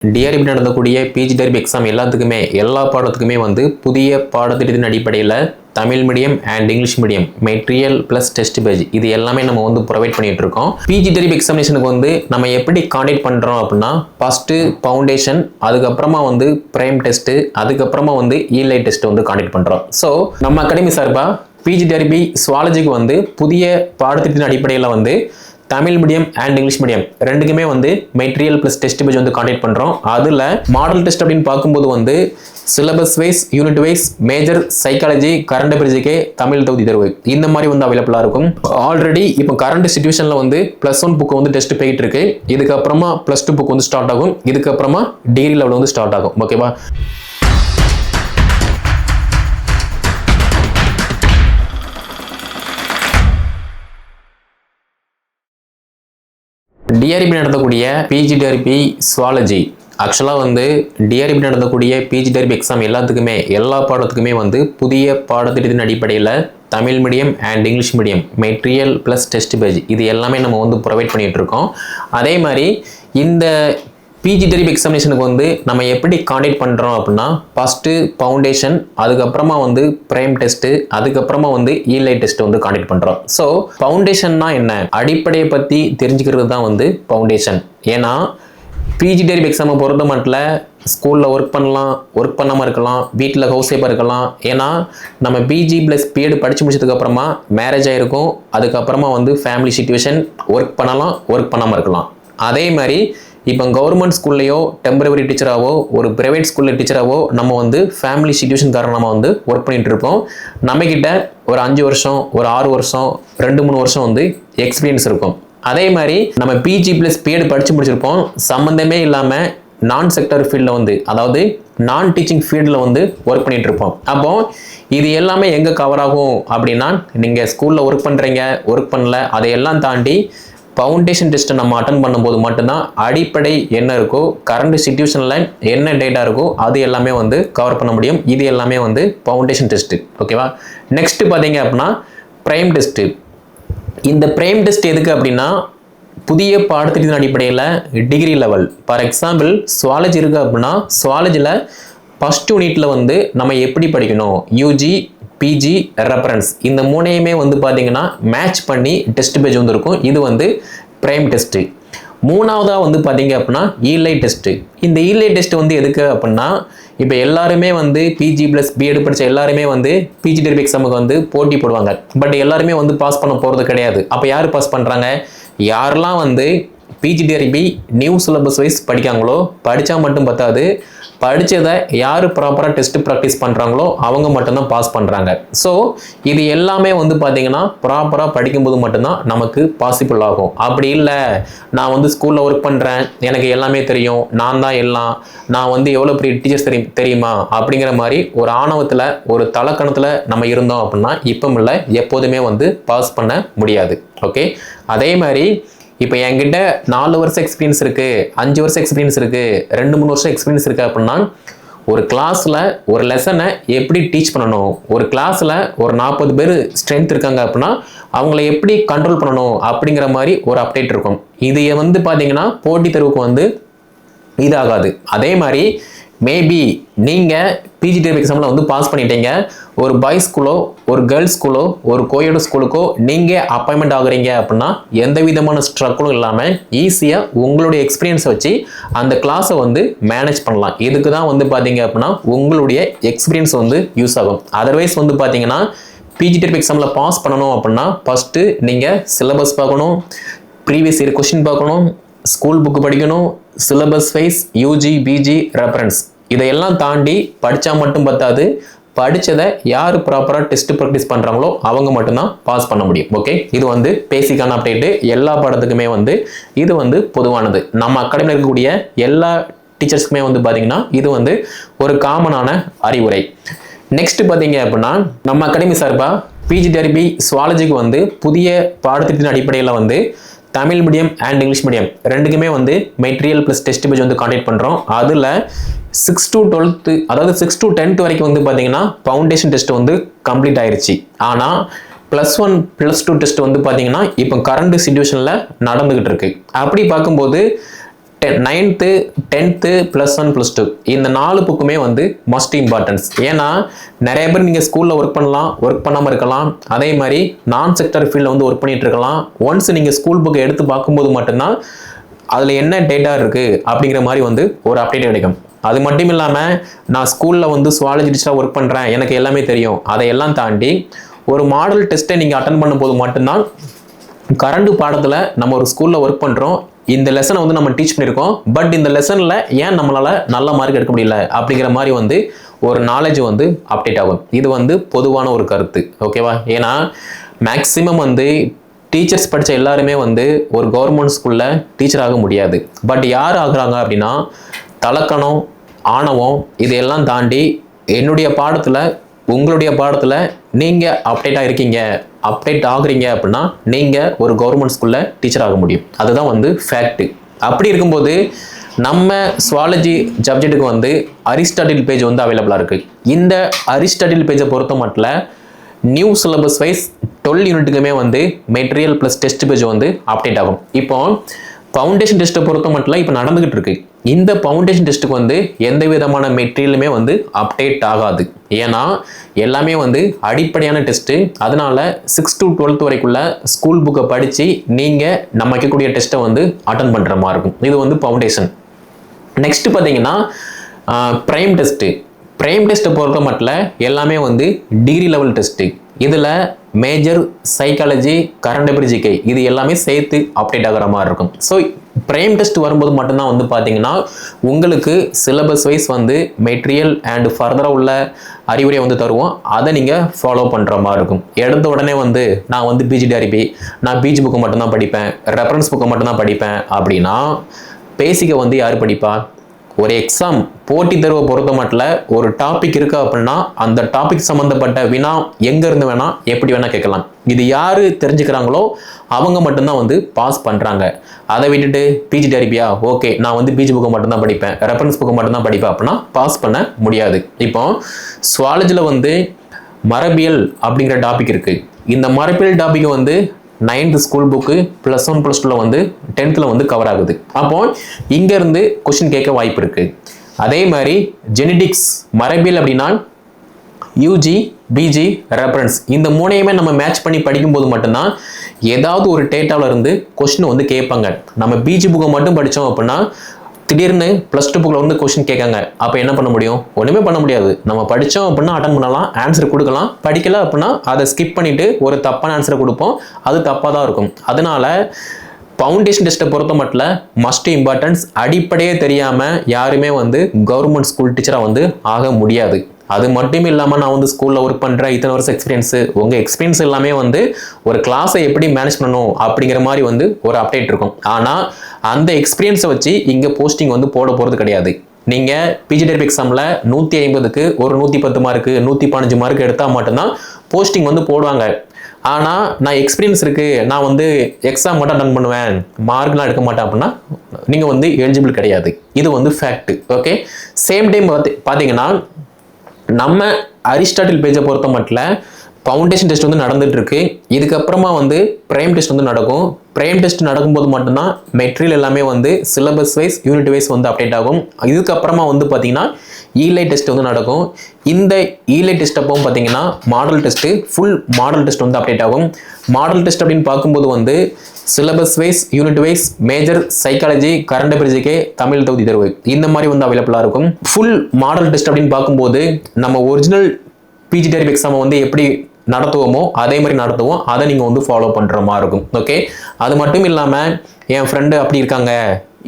TRP நடந்தக்கூடிய PG derby exam எல்லா பாடத்துக்குமே வந்து புதிய பாடத்திட்டத்தின் அடிப்படையில் Tamil medium and English medium material plus test page இது எல்லாமே நம்ம வந்து ப்ரொவைட் பண்ணிட்டு இருக்கோம். பிஜி டெர்பி எக்ஸாமினேஷனுக்கு வந்து நம்ம எப்படி காண்டக்ட் பண்ணுறோம் அப்படின்னா, ஃபர்ஸ்ட் ஃபவுண்டேஷன், அதுக்கப்புறமா வந்து பிரைம் டெஸ்ட், அதுக்கப்புறமா வந்து இலைட் டெஸ்ட் வந்து காண்டக்ட் பண்ணுறோம். ஸோ நம்ம அகாடமி சார்பாக பிஜி டெர்பி சுவாலஜிக்கு வந்து புதிய பாடத்திட்டத்தின் அடிப்படையில் வந்து Tamil medium and English medium ரெண்டுக்குமே வந்து மெட்டீரியல் ப்ளஸ் டெஸ்ட் பேஜ் வந்து காண்டக்ட் பண்ணுறோம். அதில் மாடல் டெஸ்ட் அப்படின்னு பார்க்கும்போது வந்து syllabus wise, unit wise, major, psychology, current அஃபேர்ஸுக்கே தமிழ் தொகுதி தேர்வு இந்த மாதிரி வந்து அவைலபிளாக இருக்கும். ஆல்ரெடி இப்போ கரண்ட் சிச்சுவேஷனில் வந்து +1 புக்கு வந்து டெஸ்ட் போயிட்டு இருக்கு. இதுக்கப்புறமா +2 புக் வந்து ஸ்டார்ட் ஆகும். இதுக்கப்புறமா டிகிரி லெவல் வந்து ஸ்டார்ட் ஆகும். ஓகேவா? டிஆர்பி நடத்தக்கூடிய பிஜி டெர்பி சுவாலஜி, ஆக்சுவலாக வந்து டிஆர்பி நடத்தக்கூடிய பிஜி டெர்பி எக்ஸாம் எல்லா பாடத்துக்குமே வந்து புதிய பாடத்திட்டத்தின் அடிப்படையில் Tamil medium and English medium material plus test page இது எல்லாமே நம்ம வந்து ப்ரொவைட் பண்ணிட்டு இருக்கோம். அதே மாதிரி இந்த பிஜி டெர்பி எக்ஸாமினேஷனுக்கு வந்து நம்ம எப்படி காண்டக்ட் பண்ணுறோம் அப்படின்னா, ஃபஸ்ட்டு ஃபவுண்டேஷன், அதுக்கப்புறமா வந்து பிரைம் டெஸ்ட்டு, அதுக்கப்புறமா வந்து இலைட் டெஸ்ட் வந்து காண்டக்ட் பண்ணுறோம். ஸோ ஃபவுண்டேஷன்னா என்ன, அடிப்படையை பற்றி தெரிஞ்சுக்கிறது தான் வந்து ஃபவுண்டேஷன். ஏன்னா பிஜி டெர்பி எக்ஸாமை பொறுத்த மட்டும் ஸ்கூலில் ஒர்க் பண்ணலாம், ஒர்க் பண்ணாமல் இருக்கலாம், வீட்டில் ஹவுஸ் ஒய்ஃபாக இருக்கலாம். ஏன்னா நம்ம பிஜி ப்ளஸ் பிஎட் படித்து முடிச்சதுக்கப்புறமா மேரேஜ் ஆகிருக்கும். அதுக்கப்புறமா வந்து ஃபேமிலி சிச்சுவேஷன், ஒர்க் பண்ணலாம், ஒர்க் பண்ணாமல் இருக்கலாம். அதே மாதிரி இப்போ கவர்மெண்ட் ஸ்கூல்லையோ டெம்பரவரி டீச்சராகவோ ஒரு ப்ரைவேட் ஸ்கூலில் டீச்சராகவோ நம்ம வந்து ஃபேமிலி சிச்சுவேஷன் காரணமாக வந்து ஒர்க் பண்ணிகிட்டு இருப்போம். நம்மக்கிட்ட ஒரு 5 வருஷம், ஒரு 6 வருஷம், 2-3 வருஷம் வந்து எக்ஸ்பீரியன்ஸ் இருக்கும். அதே மாதிரி நம்ம பிஜி ப்ளஸ் பிஎட் படித்து முடிச்சிருப்போம். சம்மந்தமே இல்லாமல் நான் செக்டர் ஃபீல்டில் வந்து, அதாவது நான் டீச்சிங் ஃபீல்டில் வந்து ஒர்க் பண்ணிகிட்டு இருப்போம். அப்போ இது எல்லாமே எங்கே கவர் ஆகும் அப்படின்னா, நீங்கள் ஸ்கூலில் ஒர்க் பண்ணுறீங்க, ஒர்க் பண்ணல, அதையெல்லாம் தாண்டி ஃபவுண்டேஷன் டெஸ்ட்டை நம்ம அட்டன் பண்ணும்போது மட்டும்தான் அடிப்படை என்ன இருக்கோ, கரண்ட் சிச்சுவேஷனில் என்ன டேட்டா இருக்கோ அது எல்லாமே வந்து கவர் பண்ண முடியும். இது எல்லாமே வந்து ஃபவுண்டேஷன் டெஸ்ட்டு. ஓகேவா? நெக்ஸ்ட் பார்த்தீங்க அப்படின்னா பிரைம் டெஸ்ட்டு. இந்த பிரைம் டெஸ்ட் எதுக்கு அப்படின்னா, புதிய பாடத்திட்டத்தின் அடிப்படையில் degree level, for example zoology இருக்குது அப்படின்னா, சுவாலஜியில் ஃபர்ஸ்ட் யூனிட்டில் வந்து நம்ம எப்படி படிக்கணும், யூஜி, பிஜி, ரெஃபரன்ஸ் இந்த மூணையுமே வந்து பார்த்தீங்கன்னா மேட்ச் பண்ணி டெஸ்ட் பேஜ் வந்து இருக்கும். இது வந்து பிரைம் டெஸ்ட்டு. மூணாவதாக வந்து பார்த்தீங்க அப்படின்னா இலைட் டெஸ்ட்டு. இந்த இலைட் டெஸ்ட் வந்து எதுக்கு அப்படின்னா, இப்போ எல்லாருமே வந்து பிஜி ப்ளஸ் பிஎட் படித்த எல்லாருமே வந்து பிஜி டெர்பி எக்ஸாமுக்கு வந்து போட்டி போடுவாங்க. பட் எல்லாருமே வந்து பாஸ் பண்ண போகிறது கிடையாது. அப்போ யார் பாஸ் பண்ணுறாங்க, யாரெல்லாம் வந்து PG TRB new syllabus wise படிக்காங்களோ, படித்தா மட்டும் பத்தாது, படித்ததை யார் ப்ராப்பராக டெஸ்ட் ப்ராக்டிஸ் பண்ணுறாங்களோ அவங்க மட்டும்தான் பாஸ் பண்ணுறாங்க. ஸோ இது எல்லாமே வந்து பார்த்தீங்கன்னா ப்ராப்பராக படிக்கும்போது மட்டும்தான் நமக்கு பாசிபிள் ஆகும். அப்படி இல்லை, நான் வந்து ஸ்கூலில் ஒர்க் பண்ணுறேன், எனக்கு எல்லாமே தெரியும், நான் தான் எல்லாம், நான் வந்து எவ்வளோ பெரிய டீச்சர்ஸ் தெரியுமா அப்படிங்கிற மாதிரி ஒரு ஆணவத்தில், ஒரு தலக்கணத்தில் நம்ம இருந்தோம் அப்படின்னா இப்போ இல்லை, எப்போதுமே வந்து பாஸ் பண்ண முடியாது. ஓகே? அதே மாதிரி இப்போ என்கிட்ட 4 வருஷம் எக்ஸ்பீரியன்ஸ் இருக்குது, 5 வருஷம் எக்ஸ்பீரியன்ஸ் இருக்குது, 2-3 வருஷம் எக்ஸ்பீரியன்ஸ் இருக்குது அப்படின்னா, ஒரு கிளாஸில் ஒரு லெசனை எப்படி டீச் பண்ணணும், ஒரு கிளாஸில் ஒரு 40 பேர் ஸ்ட்ரென்த் இருக்காங்க அப்படின்னா அவங்கள எப்படி கண்ட்ரோல் பண்ணணும் அப்படிங்கிற மாதிரி ஒரு அப்டேட் இருக்கும். இது வந்து பார்த்தீங்கன்னா போட்டித் தேர்வுக்கு வந்து இதாகாது. அதே மாதிரி மேபி நீங்கள் பிஜி டெர்பி எக்ஸாமில் வந்து பாஸ் பண்ணிட்டீங்க, ஒரு பாய்ஸ் ஸ்கூலோ, ஒரு கேர்ள்ஸ் ஸ்கூலோ, ஒரு கோயட் ஸ்கூலுக்கோ நீங்கள் அப்பாயின்மெண்ட் ஆகுறீங்க அப்படின்னா எந்த விதமான ஸ்ட்ரகிளும் இல்லாமல் ஈஸியாக உங்களுடைய எக்ஸ்பீரியன்ஸை வச்சு அந்த கிளாஸை வந்து மேனேஜ் பண்ணலாம். இதுக்கு தான் வந்து பார்த்தீங்க அப்படின்னா உங்களுடைய எக்ஸ்பீரியன்ஸ் வந்து யூஸ் ஆகும். அதர்வைஸ் வந்து பார்த்தீங்கன்னா பிஜி டெர்பி எக்ஸாமில் பாஸ் பண்ணணும் அப்படின்னா ஃபஸ்ட்டு நீங்கள் சிலபஸ் பார்க்கணும், ப்ரீவியஸ் இயர் கொஸ்டின் பார்க்கணும், ஸ்கூல் புக்கு படிக்கணும், syllabus wise, UG, PG, reference இதையெல்லாம் தாண்டி படித்தா மட்டும் பத்தாது, படித்ததை யார் ப்ராப்பராக டெஸ்ட் ப்ராக்டிஸ் பண்ணுறாங்களோ அவங்க மட்டும்தான் பாஸ் பண்ண முடியும். ஓகே? இது வந்து பேசிக்கான அப்டேட்டு. எல்லா பாடத்துக்குமே வந்து இது வந்து பொதுவானது. நம்ம அகாடமியில் இருக்கக்கூடிய எல்லா டீச்சர்ஸ்க்குமே வந்து பார்த்தீங்கன்னா இது வந்து ஒரு காமனான அறிவுரை. நெக்ஸ்ட் பார்த்தீங்க அப்படின்னா, நம்ம அகாடமி சார்பாக பிஜி டெர்பி சுவாலஜிக்கு வந்து புதிய பாடத்திட்டத்தின் அடிப்படையில் வந்து Tamil medium and English medium ரெண்டுக்குமே வந்து மெட்டீரியல் ப்ளஸ் டெஸ்ட் பேஜ் வந்து காண்டக்ட் பண்ணுறோம். அதில் 6 to 12, அதாவது 6 to 10 வரைக்கும் வந்து பார்த்தீங்கன்னா ஃபவுண்டேஷன் டெஸ்ட் வந்து கம்ப்ளீட் ஆயிடுச்சு. ஆனால் +1 +2 டெஸ்ட் வந்து பார்த்தீங்கன்னா இப்போ கரண்ட் சிச்சுவேஷனில் நடந்துகிட்டு இருக்கு. அப்படி பார்க்கும்போது 9th 10th +1 +2 இந்த 4 புக்குமே வந்து மஸ்ட் இம்பார்ட்டன்ஸ். ஏன்னா நிறைய பேர் நீங்கள் ஸ்கூலில் ஒர்க் பண்ணலாம், ஒர்க் பண்ணாமல் இருக்கலாம், அதே மாதிரி நான் செக்டர் ஃபீல்டில் வந்து ஒர்க் பண்ணிட்டு இருக்கலாம். ஒன்ஸ் நீங்கள் ஸ்கூல் புக்கை எடுத்து பார்க்கும்போது மட்டும்தான் அதில் என்ன டேட்டா இருக்குது அப்படிங்கிற மாதிரி வந்து ஒரு அப்டேட் கிடைக்கும். அது மட்டும் இல்லாமல் நான் ஸ்கூலில் வந்து சுவாலஜி டீச்சராக ஒர்க் பண்ணுறேன், எனக்கு எல்லாமே தெரியும், அதையெல்லாம் தாண்டி ஒரு மாடல் டெஸ்ட்டை நீங்கள் அட்டன் பண்ணும்போது மட்டும்தான் கரண்ட் பாடத்தில் நம்ம ஒரு ஸ்கூலில் ஒர்க் பண்ணுறோம், இந்த லெசனை வந்து நம்ம டீச் பண்ணியிருக்கோம், பட் இந்த லெசனில் ஏன் நம்மளால் நல்ல மார்க் எடுக்க முடியல அப்படிங்கிற மாதிரி வந்து ஒரு நாலேஜ் வந்து அப்டேட் ஆகும். இது வந்து பொதுவான ஒரு கருத்து, ஓகேவா? ஏன்னா மேக்ஸிமம் வந்து டீச்சர்ஸ் படித்த எல்லாருமே வந்து ஒரு கவர்மெண்ட் ஸ்கூலில் டீச்சர் ஆக முடியாது. பட் யார் ஆகுறாங்க அப்படின்னா தலக்கணம், ஆணவம் இதையெல்லாம் தாண்டி என்னுடைய பாடத்தில் உங்களுடைய பாடத்தில் நீங்கள் அப்டேட்டாக இருக்கீங்க, அப்டேட் ஆகுறீங்க அப்படின்னா நீங்கள் ஒரு கவர்மெண்ட் ஸ்கூலில் டீச்சர் ஆக முடியும். அதுதான் வந்து ஃபேக்ட். அப்படி இருக்கும்போது நம்ம சுவாலஜி சப்ஜெக்ட்டுக்கு வந்து அரிஸ்டாட்டில் பேஜ் வந்து அவைலபிளாக இருக்குது. இந்த அரிஸ்டாட்டில் பேஜை பொறுத்த மட்டும் நியூ சிலபஸ் வைஸ் 12 யூனிட்டுக்குமே வந்து மெட்டீரியல் ப்ளஸ் டெஸ்ட் பேஜ் வந்து அப்டேட் ஆகும். இப்போ ஃபவுண்டேஷன் டெஸ்ட்டை பொறுத்த மட்டும் இப்போ நடந்துகிட்டு இருக்கு. இந்த ஃபவுண்டேஷன் டெஸ்ட்டுக்கு வந்து எந்த விதமான மெட்டீரியலுமே வந்து அப்டேட் ஆகாது. ஏன்னா எல்லாமே வந்து அடிப்படையான டெஸ்ட்டு. அதனால 6th to 12th வரைக்குள்ள ஸ்கூல் புக்கை படித்து நீங்கள் நம்ம வைக்கக்கூடிய டெஸ்ட்டை வந்து அட்டன் பண்ணுற மாதிரி இருக்கும். இது வந்து ஃபவுண்டேஷன். நெக்ஸ்ட் பார்த்தீங்கன்னா ப்ரைம் டெஸ்ட்டு. ப்ரைம் டெஸ்ட்டை பொறுத்த மட்டும் எல்லாமே வந்து டிகிரி லெவல் டெஸ்ட்டு. இதில் major, psychology, current affairs, GK இது எல்லாமே சேர்த்து அப்டேட் ஆகிற மாதிரி இருக்கும். ஸோ ப்ரைம் டெஸ்ட் வரும்போது மட்டும்தான் வந்து பார்த்தீங்கன்னா உங்களுக்கு சிலபஸ் வைஸ் வந்து மெட்டீரியல் அண்ட் ஃபர்தராக உள்ள அறிவுரையை வந்து தருவோம். அதை நீங்கள் ஃபாலோ பண்ணுற மாதிரி இருக்கும். எடுத்த உடனே வந்து நான் வந்து பிஜிடிஆர்பி, நான் பிஜி புக்கு மட்டும்தான் படிப்பேன், ரெஃபரன்ஸ் புக்கை மட்டும்தான் படிப்பேன் அப்படின்னா பேசிக்கை வந்து யார் படிப்பா? ஒரு எக்ஸாம் போட்டித் தேர்வை பொறுத்த மட்டும் ஒரு டாபிக் இருக்கு அப்படின்னா அந்த டாபிக் சம்மந்தப்பட்ட வினா எங்கேருந்து வேணால் எப்படி வேணால் கேட்கலாம். இது யார் தெரிஞ்சுக்கிறாங்களோ அவங்க மட்டும்தான் வந்து பாஸ் பண்ணுறாங்க. அதை விட்டுட்டு பிஜிடிஆர்பியா, ஓகே நான் வந்து பிஜி புக்கை மட்டும்தான் படிப்பேன், ரெஃபரன்ஸ் புக்கை மட்டும்தான் படிப்பேன் அப்படின்னா பாஸ் பண்ண முடியாது. இப்போ சுவாலஜியில் வந்து மரபியல் அப்படிங்கிற டாபிக் இருக்குது. இந்த மரபியல் டாபிக் வந்து 9th ஸ்கூல் புக்கு +1 +2 வந்து 10th வந்து கவர் ஆகுது. அப்போ இங்கேருந்து கொஸ்டின் கேட்க வாய்ப்பு இருக்குது. அதே மாதிரி ஜெனடிக்ஸ், மரபியல் அப்படின்னா யூஜி, பிஜி, ரெஃபரன்ஸ் இந்த மூணையுமே நம்ம மேட்ச் பண்ணி படிக்கும்போது மட்டும்தான் ஏதாவது ஒரு டேட்டாவில் இருந்து கொஸ்டின் வந்து கேட்பாங்க. நம்ம பிஜி புக்கை மட்டும் படித்தோம் அப்படின்னா திடீர்னு +2 புக்கில் வந்து கொஸ்டின் கேட்காங்க. அப்போ என்ன பண்ண முடியும்? ஒன்றுமே பண்ண முடியாது. நம்ம படித்தோம் அப்படின்னா அட்டன் பண்ணலாம், ஆன்சர் கொடுக்கலாம். படிக்கல அப்படின்னா அதை ஸ்கிப் பண்ணிவிட்டு ஒரு தப்பான ஆன்சரை கொடுப்போம், அது தப்பாக தான் இருக்கும். அதனால ஃபவுண்டேஷன் டெஸ்ட்டை பொறுத்த மட்டும் மஸ்ட் இம்பார்ட்டன்ஸ். அடிப்படையே தெரியாமல் யாருமே வந்து கவர்மெண்ட் ஸ்கூல் டீச்சராக வந்து ஆக முடியாது. அது மட்டும் இல்லாமல் நான் வந்து ஸ்கூலில் ஒர்க் பண்ணுறேன், இத்தனை வருஷம் எக்ஸ்பீரியன்ஸு, உங்கள் எக்ஸ்பீரியன்ஸ் எல்லாமே வந்து ஒரு கிளாஸை எப்படி மேனேஜ் பண்ணணும் அப்படிங்கிற மாதிரி வந்து ஒரு அப்டேட் இருக்கும். ஆனால் அந்த எக்ஸ்பீரியன்ஸை வச்சு இங்கே போஸ்டிங் வந்து போட போகிறது கிடையாது. நீங்கள் பிஜிடிஆர்பி எக்ஸாமில் 150க்கு ஒரு 110 மார்க்கு, 115 மார்க் எடுத்தால் மட்டும்தான் போஸ்டிங் வந்து போடுவாங்க. ஆனால் நான் எக்ஸ்பீரியன்ஸ் இருக்குது, நான் வந்து எக்ஸாம் மட்டும் அட்டன் பண்ணுவேன், மார்க்லாம் எடுக்க மாட்டேன் அப்படின்னா நீங்கள் வந்து எலிஜிபிள் கிடையாது. இது வந்து ஃபேக்ட். ஓகே. சேம் டைம் பார்த்தீங்கன்னா நம்ம அரிஸ்டாட்டில் பேஜை பொறுத்த மட்டும் ஃபவுண்டேஷன் டெஸ்ட் வந்து நடந்துட்டு இருக்கு. இதுக்கப்புறமா வந்து ப்ரைம் டெஸ்ட் வந்து நடக்கும். ப்ரைம் டெஸ்ட் நடக்கும்போது மட்டும்தான் மெட்டீரியல் எல்லாமே வந்து சிலபஸ் வைஸ், யூனிட் வைஸ் வந்து அப்டேட் ஆகும். இதுக்கப்புறமா வந்து பார்த்தீங்கன்னா இலை டெஸ்ட் வந்து நடக்கும். இந்த இலை டெஸ்ட் அப்போ பார்த்தீங்கன்னா model test, full model test வந்து அப்டேட் ஆகும். மாடல் டெஸ்ட் அப்படின்னு பார்க்கும்போது வந்து syllabus wise, unit wise, major, psychology, current affairs, GK, Tamil தகுதி தேர்வு இந்த மாதிரி வந்து அவைலபிளாக இருக்கும். ஃபுல் மாடல் டெஸ்ட் அப்படின்னு பார்க்கும்போது நம்ம ஒரிஜினல் பிஜிடிஆர்பி எக்ஸாமை வந்து எப்படி நடத்துவோமோ அதே மாதிரி நடத்துவோம். அதை நீங்கள் வந்து ஃபாலோ பண்ணுற மாதிரி இருக்கும். ஓகே. அது மட்டும் இல்லாமல் என் ஃப்ரெண்டு அப்படி இருக்காங்க,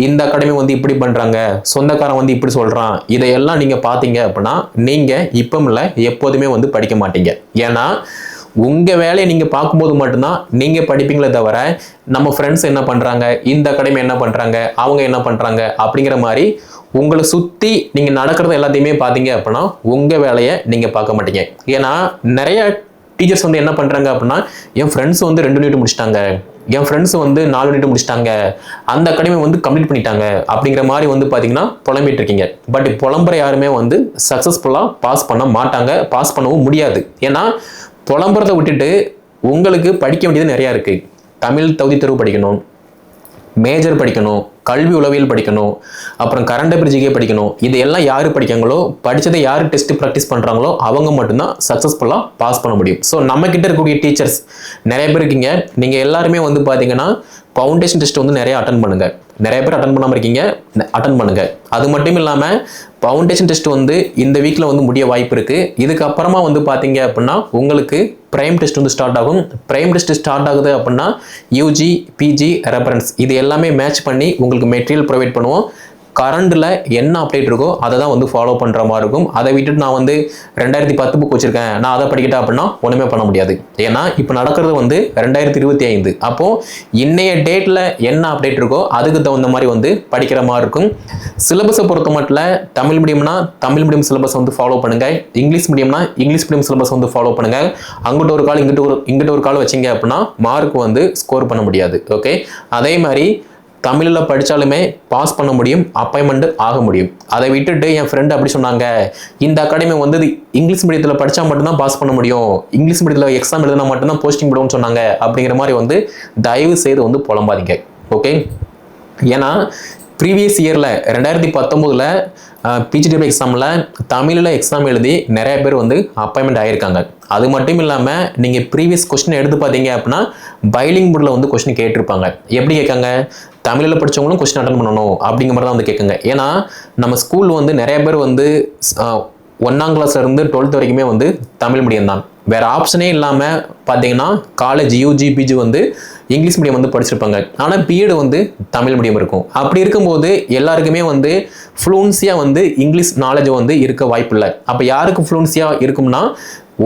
இந்த அகாடமி வந்து இப்படி பண்ணுறாங்க, சொந்தக்காரன் வந்து இப்படி சொல்கிறான், இதையெல்லாம் நீங்கள் பார்த்தீங்க அப்படின்னா நீங்கள் இப்போ இல்லை எப்போதுமே வந்து படிக்க மாட்டீங்க. ஏன்னா உங்கள் வேலையை நீங்கள் பார்க்கும்போது மட்டும்தான் நீங்கள் படிப்பீங்களே தவிர நம்ம ஃப்ரெண்ட்ஸ் என்ன பண்ணுறாங்க, இந்த அகாடமி என்ன பண்ணுறாங்க, அவங்க என்ன பண்ணுறாங்க அப்படிங்கிற மாதிரி உங்களை சுற்றி நீங்கள் நடக்கிறது எல்லாத்தையுமே பார்த்தீங்க அப்படின்னா உங்கள் வேலையை நீங்கள் பார்க்க மாட்டீங்க. ஏன்னா நிறைய டீச்சர்ஸ் வந்து என்ன பண்ணுறாங்க அப்படின்னா என் ஃப்ரெண்ட்ஸ் வந்து 2 யூனிட் முடிச்சிட்டாங்க, என் ஃப்ரெண்ட்ஸ் வந்து 4 யூனிட் முடிச்சிட்டாங்க, அந்த அகாடமி வந்து கம்ப்ளீட் பண்ணிட்டாங்க அப்படிங்கிற மாதிரி வந்து பார்த்தீங்கன்னா புலம்பிட்டு இருக்கீங்க. பட் புலம்புற யாருமே வந்து சக்ஸஸ்ஃபுல்லாக பாஸ் பண்ண மாட்டாங்க, பாஸ் பண்ணவும் முடியாது. ஏன்னா புலம்புறதை விட்டுட்டு உங்களுக்கு படிக்க வேண்டியது நிறையா இருக்குது. தமிழ் தகுதி தேர்வு படிக்கணும், மேஜர் படிக்கணும், கல்வி உளவியல் படிக்கணும், அப்புறம் கரண்ட் அஃபேர் ஜிகே படிக்கணும். இது எல்லாம் யார் படிக்காங்களோ, படித்ததை யார் டெஸ்ட் ப்ராக்டிஸ் பண்ணுறாங்களோ அவங்க மட்டும்தான் சக்ஸஸ்ஃபுல்லாக பாஸ் பண்ண முடியும். ஸோ நம்மக்கிட்ட இருக்கக்கூடிய டீச்சர்ஸ் நிறைய பேர் இருக்கீங்க. நீங்கள் எல்லாருமே வந்து பார்த்தீங்கன்னா ஃபவுண்டேஷன் டெஸ்ட் வந்து நிறைய அட்டன் பண்ணுங்க. நிறைய பேர் அட்டன் பண்ணாமல் இருக்கீங்க, அட்டன் பண்ணுங்க. அது மட்டும் இல்லாமல் ஃபவுண்டேஷன் டெஸ்ட் வந்து இந்த வீக்கில் வந்து முடிய வாய்ப்பு இருக்குது. இதுக்கப்புறமா வந்து பார்த்தீங்க அப்படின்னா உங்களுக்கு பிரைம் டெஸ்ட் வந்து ஸ்டார்ட் ஆகும். பிரைம் டெஸ்ட் ஸ்டார்ட் ஆகுது அப்படின்னா யூஜி, பிஜி, ரெஃபரன்ஸ் இது எல்லாமே மேட்ச் பண்ணி உங்களுக்கு மெட்டீரியல் ப்ரொவைட் பண்ணுவோம். கரண்டில் என்ன அப்டேட் இருக்கோ அதை தான் வந்து ஃபாலோ பண்ணுற மாதிரி இருக்கும். அதை விட்டுட்டு நான் வந்து 2010 புக் வச்சுருக்கேன், நான் அதை படிக்கிட்டேன் அப்படின்னா ஒன்றுமே பண்ண முடியாது. ஏன்னா இப்போ நடக்கிறது வந்து 2025. அப்போது இன்னைய டேட்டில் என்ன அப்டேட் இருக்கோ அதுக்கு தகுந்த மாதிரி வந்து படிக்கிற மாதிரி இருக்கும். சிலபஸை பொறுத்த மட்டும் தமிழ் மீடியம்னா தமிழ் மீடியம் சிலபஸ் வந்து ஃபாலோ பண்ணுங்கள். இங்கிலீஷ் மீடியம்னா இங்கிலீஷ் மீடியம் சிலபஸ் வந்து ஃபாலோ பண்ணுங்கள். அங்கிட்ட ஒரு கால் இங்கிட்ட ஒரு கால் வச்சிங்க அப்படின்னா மார்க் வந்து ஸ்கோர் பண்ண முடியாது. ஓகே, அதே மாதிரி தமிழில் படித்தாலுமே பாஸ் பண்ண முடியும், அப்பாயின்மெண்ட் ஆக முடியும். அதை விட்டுட்டு என் ஃப்ரெண்டு அப்படி சொன்னாங்க, இந்த அகாடமி வந்து இங்கிலீஷ் மீடியத்தில் படித்தா மட்டும்தான் பாஸ் பண்ண முடியும், இங்கிலீஷ் மீடியத்தில் எக்ஸாம் எழுதினா மட்டும்தான் போஸ்டிங் போடுவோம்னு சொன்னாங்க அப்படிங்கிற மாதிரி வந்து தயவு செய்து வந்து புலம்பாதீங்க. ஓகே, ஏன்னா ப்ரீவியஸ் இயரில் 2019 பிஜிடிபி எக்ஸாமில் தமிழில் எக்ஸாம் எழுதி நிறைய பேர் வந்து அப்பாயின்மெண்ட் ஆகியிருக்காங்க. அது மட்டும் இல்லாமல் நீங்கள் ப்ரீவியஸ் கொஸ்டின் எடுத்து பார்த்தீங்க அப்படின்னா பைலிங் மோடில் வந்து கொஸ்டின் கேட்டிருப்பாங்க. எப்படி கேட்காங்க, தமிழில் படித்தவங்களும் கொஸ்டின் அட்டன் பண்ணணும் அப்படிங்கிற மாதிரி தான் வந்து கேட்குங்க. ஏன்னா நம்ம ஸ்கூல் வந்து நிறைய பேர் வந்து 1ஆம் கிளாஸ்லேருந்து 12th வரைக்குமே வந்து தமிழ் மீடியம் தான். வேறு ஆப்ஷனே இல்லாமல் பார்த்தீங்கன்னா காலேஜ் யூஜி, பிஜி வந்து இங்கிலீஷ் மீடியம் வந்து படிச்சிருப்பாங்க. ஆனால் பிஎட் வந்து தமிழ் மீடியம் இருக்கும். அப்படி இருக்கும்போது எல்லாருக்குமே வந்து ஃப்ளூன்சியாக வந்து இங்கிலீஷ் நாலேஜ் வந்து இருக்க வாய்ப்பு இல்லை. அப்போ யாருக்கு ஃப்ளூன்சியாக இருக்கும்னா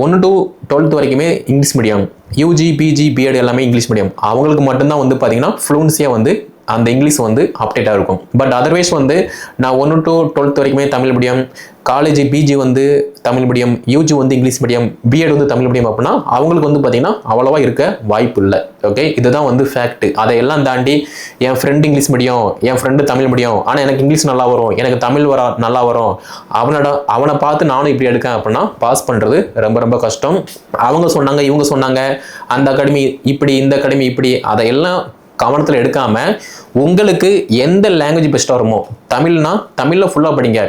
1 to 12th வரைக்குமே English medium, UG, PG, B Ed எல்லாமே இங்கிலீஷ் மீடியம். அவங்களுக்கு மட்டும்தான் வந்து பார்த்தீங்கன்னா ஃப்ளூன்சியாக வந்து அந்த இங்கிலீஷ் வந்து அப்டேட்டாக இருக்கும். பட் அதர்வைஸ் வந்து நான் 1 to 12th வரைக்குமே தமிழ் மீடியம், காலேஜ் பிஜி வந்து தமிழ் மீடியம், யூஜி வந்து இங்கிலீஷ் மீடியம், பிஎட் வந்து தமிழ் மீடியம் அப்படின்னா அவங்களுக்கு வந்து பார்த்தீங்கன்னா அவ்வளோவா இருக்க வாய்ப்பு இல்லை. ஓகே, இதுதான் வந்து ஃபேக்ட். அதையெல்லாம் தாண்டி என் ஃப்ரெண்டு இங்கிலீஷ் மீடியம், என் ஃப்ரெண்டு தமிழ் மீடியம், ஆனால் எனக்கு இங்கிலீஷ் நல்லா வரும், எனக்கு தமிழ் நல்லா வரும், அவனை பார்த்து நானும் இப்படி எடுக்கேன் அப்படின்னா பாஸ் பண்ணுறது ரொம்ப ரொம்ப கஷ்டம். அவங்க சொன்னாங்க, இவங்க சொன்னாங்க, அந்த அகாடமி இப்படி, இந்த அகாடமி இப்படி, அதையெல்லாம் கவனத்தில் எடுக்காம உங்களுக்கு எந்த லாங்குவேஜ் பெஸ்ட்டாக வருமோ, தமிழ்னா தமிழில் ஃபுல்லாக படிங்க.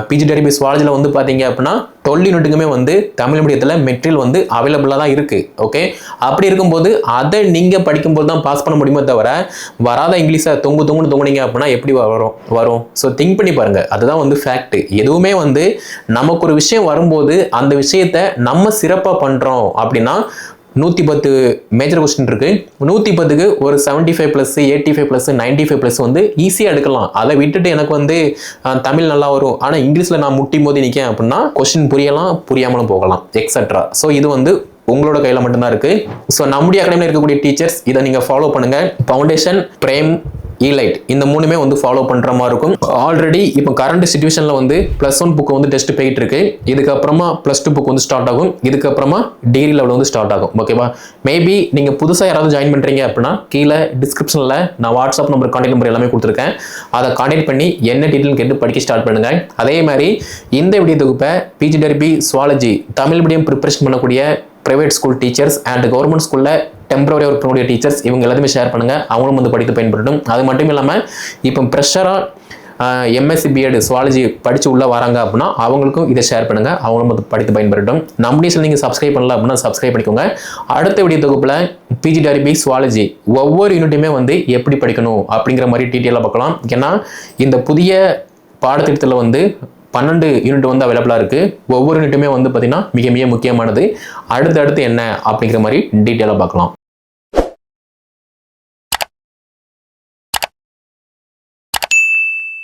பிஜிடிஆர்பி சுவாலஜியில் வந்து பார்த்தீங்க அப்படின்னா 12 யூனிட்டுக்குமே வந்து தமிழ் மீடியத்தில் மெட்டீரியல் வந்து அவைலபிளாக தான் இருக்குது. ஓகே, அப்படி இருக்கும்போது அதை நீங்கள் படிக்கும்போது தான் பாஸ் பண்ண முடியுமே தவிர வராத இங்கிலீஷை தொங்குனீங்க அப்படின்னா எப்படி வரும். ஸோ திங்க் பண்ணி பாருங்கள். அதுதான் வந்து ஃபேக்ட். எதுவுமே வந்து நமக்கு ஒரு விஷயம் வரும்போது அந்த விஷயத்தை நம்ம சிறப்பாக பண்ணுறோம் அப்படின்னா 110 மேஜர் கொஸ்டின் இருக்கு. 110க்கு ஒரு 75+, 85+, 95+ வந்து ஈஸியாக எடுக்கலாம். அதை விட்டுட்டு எனக்கு வந்து தமிழ் நல்லா வரும் ஆனால் இங்கிலீஷில் நான் முட்டி மோதி நிற்கேன் அப்படின்னா கொஸ்டின் புரியலாம், புரியாமலும் போகலாம், எக்ஸெட்ரா. ஸோ இது வந்து உங்களோட கையில் மட்டும்தான் இருக்கு. ஸோ நம்முடைய அகாடமியில் இருக்கக்கூடிய டீச்சர்ஸ் இதை நீங்கள் ஃபாலோ பண்ணுங்க. ஃபவுண்டேஷன், பிரைம், ஈலைட் இந்த மூணுமே வந்து ஃபாலோ பண்ணுற மாதிரி இருக்கும். ஆல்ரெடி இப்போ கரண்ட் சிச்சுவேஷனில் வந்து +1 புக் வந்து டெஸ்ட் போயிட்டு இருக்கு. இதுக்கப்புறமா +2 புக் வந்து ஸ்டார்ட் ஆகும். இதுக்கப்புறமா டிகிரி லெவல் வந்து ஸ்டார்ட் ஆகும். ஓகேவா, மேபி நீங்கள் புதுசாக யாராவது ஜாயின் பண்ணுறீங்க அப்படின்னா கீழே டிஸ்கிரிப்ஷனில் நான் வாட்ஸ்அப் நம்பர், கான்டாக்ட் நம்பர் எல்லாமே கொடுத்துருக்கேன். அதை கான்டாக்ட் பண்ணி என்ன டீட்டெயில் கேட்டு படிக்க ஸ்டார்ட் பண்ணுங்க. அதே மாதிரி இந்த வீடியோ தொகுப்பை PGTRB zoology Tamil medium preparation பண்ணக்கூடிய private school teachers and government ஸ்கூலில் டெம்பரரி ஒர்க் பண்ணக்கூடிய டீச்சர்ஸ் இவங்க எல்லாத்தையுமே ஷேர் பண்ணுங்கள். அவங்களும் வந்து படித்து பயன்படுத்தும். அது மட்டும் இல்லாமல் இப்போ ப்ரெஷராக எம்எஸ்சி பிஎட் சுவாலஜி படித்து உள்ளே வராங்க அப்படின்னா அவங்களுக்கும் இதை ஷேர் பண்ணுங்கள். அவங்களும் வந்து படித்து பயன்படுத்தும். நம்முடைய சேனல் நீங்கள் சப்ஸ்கிரைப் பண்ணல அப்படின்னா சப்ஸ்கிரைப் பண்ணிக்கோங்க. அடுத்த வீடியோ தொகுப்பில் பிஜிடிஆர்பி சுவாலஜி ஒவ்வொரு யூனிட்டுமே வந்து எப்படி படிக்கணும் அப்படிங்கிற மாதிரி டீட்டெயிலாக பார்க்கலாம். ஏன்னா இந்த புதிய பாடத்திட்டத்தில் வந்து 12 யூனிட் வந்து அவைலபிளாக இருக்குது. ஒவ்வொரு யூனிட்டுமே வந்து பார்த்திங்கன்னா மிக மிக முக்கியமானது. அடுத்தடுத்து என்ன அப்படிங்கிற மாதிரி டீட்டெயிலாக பார்க்கலாம்.